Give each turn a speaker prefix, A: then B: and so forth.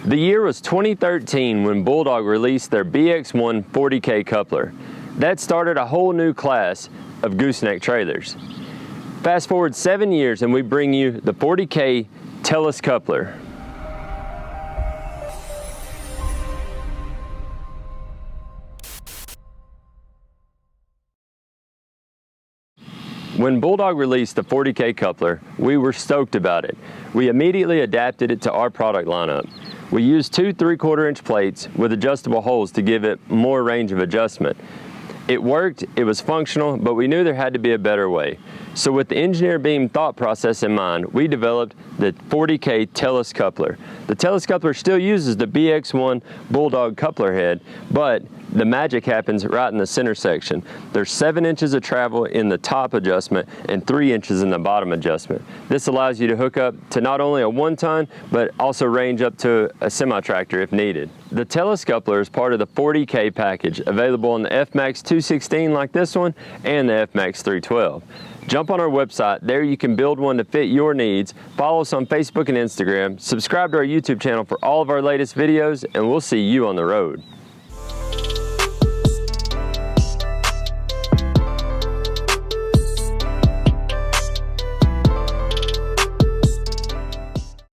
A: The year was 2013 when Bulldog released their BX1 40K coupler. That started a whole new class of gooseneck trailers. Fast forward 7 years and we bring you the 40K Telescoupler. When Bulldog released the 40K coupler, we were stoked about it. We immediately adapted it to our product lineup. We used two 3/4 inch plates with adjustable holes to give it more range of adjustment. It worked, it was functional, but we knew there had to be a better way. So with the engineer beam thought process in mind, we developed the 40K Telescoupler. The Telescoupler still uses the BX1 Bulldog coupler head, but the magic happens right in the center section. There's 7 inches of travel in the top adjustment and 3 inches in the bottom adjustment. This allows you to hook up to not only a 1-ton, but also range up to a semi-tractor if needed. The Telescoupler is part of the 40K package, available in the FMAX216 like this one and the FMAX312. Jump on our website, there you can build one to fit your needs. Follow us on Facebook and Instagram, subscribe to our YouTube channel for all of our latest videos, and we'll see you on the road.